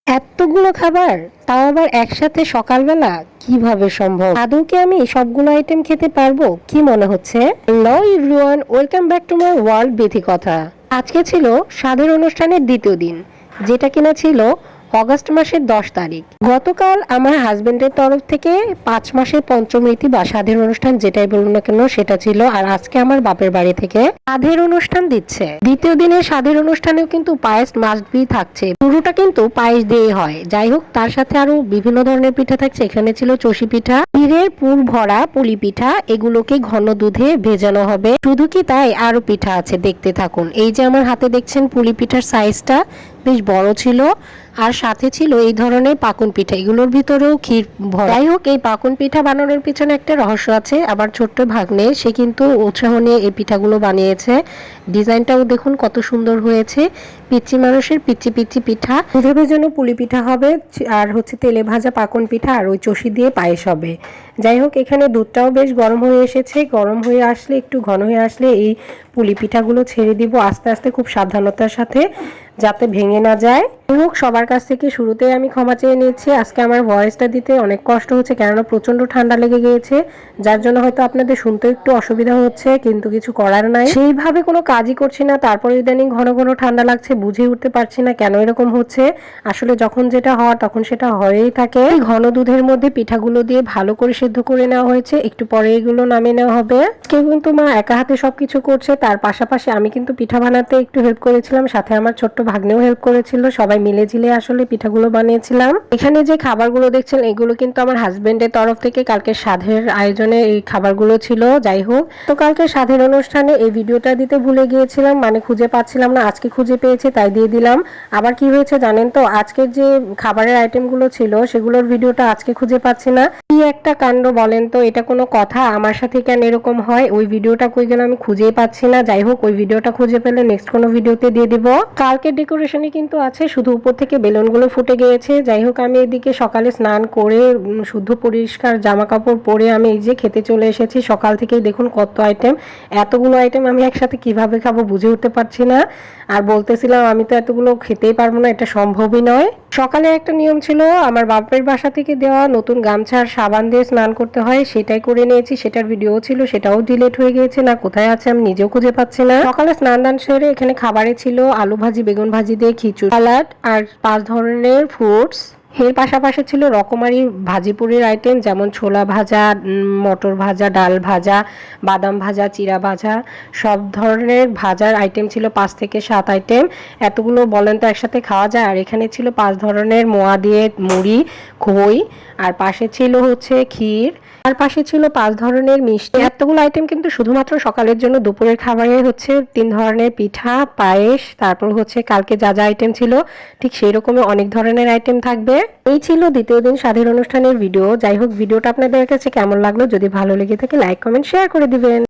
এতগুলো খাবার, তাও আবার একসাথে সকালবেলা, কিভাবে সম্ভব? আদৌ কি আমি সবগুলো আইটেম খেতে পারবো? কি মনে হচ্ছে? Hello everyone, welcome back to my world Bithi কথা। আজকে ছিল স্বাদের অনুষ্ঠানের দ্বিতীয় দিন, যেটা কিনা ছিল অগস্ট মাসের 10 তারিখ। গতকাল আমার হাজবেন্ডের তরফ থেকে 5 মাসের পঞ্চমৃতি বা স্বাদের অনুষ্ঠান যেটাই বলুন না কেন সেটা ছিল, আর আজকে আমার বাপের বাড়ি থেকে স্বাদের অনুষ্ঠান দিচ্ছে। দ্বিতীয় দিনের স্বাদের অনুষ্ঠানেও কিন্তু পায়েস মাস্ট বি থাকছে, শুরুটা কিন্তু পায়েস দিয়ে হয়। যাই হোক, তার সাথে আরো বিভিন্ন ধরনের পিঠা থাকছে। এখানে ছিল চষি পিঠা, ক্ষীরের পুর ভরা পুলি পিঠা, এগুলোকে ঘন দুধে ভেজানো হবে। শুধু কি তাই, আরো পিঠা আছে, দেখতে থাকুন। এই যে আমার হাতে দেখছেন পুলি পিঠার সাইজটা বেশ বড় ছিল, আর সাথে ছিল এই ধরনের পাকুন পিঠা, এগুলোর ভিতরেও ক্ষীর ভরা। যাই হোক, এই পাকুন পিঠা বানানোর পিছনে একটা রহস্য আছে। আবার ছোট্ট ভাগ্নে সে কিন্তু উৎসাহ নিয়ে এই পিঠাগুলো বানিয়েছে। ডিজাইনটাও দেখুন কত সুন্দর হয়েছে। পিচ্চি মানুষের পিচ্চি পিচ্চি পিঠা, দুধে ভেজানো পুলি পিঠা হবে, আর হচ্ছে তেলে ভাজা পাকুন পিঠা, আর ওই চষি দিয়ে পায়েস হবে। যাই হোক, এখানে দুধটাও বেশ গরম হয়ে এসেছে। গরম হয়ে আসলে, একটু ঘন হয়ে আসলে এই পুলি পিঠাগুলো ছেড়ে দিব আস্তে আস্তে, খুব সাবধানতার সাথে, যাতে ভেঙে না যায়। যাই হোক, সবার কাছ থেকে শুরুতেই আমি ক্ষমা চেয়ে নিচ্ছি। আজকে আমার ভয়েসটা দিতে অনেক কষ্ট হচ্ছে, কেননা প্রচন্ড ঠান্ডা লেগে গিয়েছে, যার জন্য হয়তো আপনাদের শুনতে একটু অসুবিধা হচ্ছে, কিন্তু কিছু করার নাই। সেইভাবে কোনো কাজই করছি না, তারপরে ইদানিং ঘন ঘন ঠান্ডা লাগছে, বুঝে উঠতে পারছি না কেন এরকম হচ্ছে। আসলে যখন যেটা হওয়ার তখন সেটা হয়েই থাকে। ঘন দুধের মধ্যে পিঠাগুলো দিয়ে ভালো করে সেদ্ধ করে নেওয়া হয়েছে, একটু পরে এগুলো নামিয়ে নেওয়া হবে। কেউ কিন্তু মা একা হাতে সবকিছু করছে, তার পাশাপাশি আমি কিন্তু পিঠা বানাতে একটু হেল্প করেছিলাম, সাথে আমার ছোট্ট ভাগ্নেও হেল্প করেছিল। সবাই মিলে ঝিলে আসলে পিঠাগুলো বানিয়েছিলাম। এখানে যে খাবারগুলো দেখছেন, এগুলো কিন্তু আমার হাজবেন্ডের তরফ থেকে কালকে সাধের আয়োজনে এই খাবারগুলো ছিল। যাই হোক, তো কালকে সাধের অনুষ্ঠানে এই ভিডিওটা দিতে ভুলে গিয়েছিলাম, মানে খুঁজে পাচ্ছিলাম না, আজকে খুঁজে পেয়েছি তাই দিয়ে দিলাম। আবার কি হয়েছে জানেন তো, আজকের যে খাবারের আইটেমগুলো ছিল সেগুলোর ভিডিওটা আজকে খুঁজে পাচ্ছি না। কি একটা কাণ্ড বলেন তো, এটা কোনো কথা? আমার সাথে কেন এরকম হয়? ওই ভিডিওটা কই গেল আমি খুঁজেই পাচ্ছি না। যাই হোক, ওই ভিডিওটা খুঁজে পেলে নেক্সট কোনো ভিডিওতে দিয়ে দিব। কালকের ডেকোরেশনে কিন্তু আছে, শুধু উপর থেকে বেলুনগুলো ফুটে গিয়েছে। যাই হোক, আমি এদিকে সকালে স্নান করে শুদ্ধ পরিষ্কার জামা কাপড় পরে আমি এই যে খেতে চলে এসেছি। সকাল থেকেই দেখুন কত আইটেম, এতগুলো আইটেম আমি একসাথে কিভাবে খাবো বুঝে উঠতে পারছি না। আর বলতেছিলাম আমি তো এতগুলো খেতেই পারবো না, এটা সম্ভবই নয়। সকালে একটা নিয়ম ছিল, আমার বাপের বাসা থেকে দেওয়া নতুন গামছা আর সাবান দিয়ে স্নান করতে হয়, সেটাই করে নিয়েছি। সেটার ভিডিও ছিল, সেটাও ডিলিট হয়ে গিয়েছে, না কোথায় আছে আমি নিজেও খুঁজে পাচ্ছি না। সকালে স্নান দান সেরে এখানে খাবারে ছিল আলু ভাজি, বেগুন ভাজি দিয়ে খিচুড়ি, সালাড, আর 5 ধরনের ফ্রুটস। এর পাশাপাশি ছিল রকমারি ভাজিপুরির আইটেম, যেমন ছোলা ভাজা, মটর ভাজা, ডাল ভাজা, বাদাম ভাজা, চিরা ভাজা, সব ধরনের ভাজার আইটেম ছিল 5 থেকে 7 আইটেম। এতগুলো বলেন তো একসাথে খাওয়া যায়? আর এখানে ছিল 5 ধরনের মোয়া দিয়ে মুড়ি, খই, আর পাশে ছিল হচ্ছে ক্ষীর, আর পাশে ছিল 5 ধরনের মিষ্টি। এতগুলো আইটেম কিন্তু শুধুমাত্র সকালের জন্য। দুপুরের খাবারে হচ্ছে 3 ধরনের পিঠা, পায়েস, তারপর হচ্ছে কালকে যা যা আইটেম ছিল ঠিক সেই রকমই অনেক ধরনের আইটেম থাকবে। এই ছিল দ্বিতীয় দিন স্বাদের অনুষ্ঠানের ভিডিও। যাই হোক, ভিডিওটা আপনাদের কাছে কেমন লাগলো? যদি ভালো লেগে থাকে লাইক, কমেন্ট, শেয়ার করে দিবেন।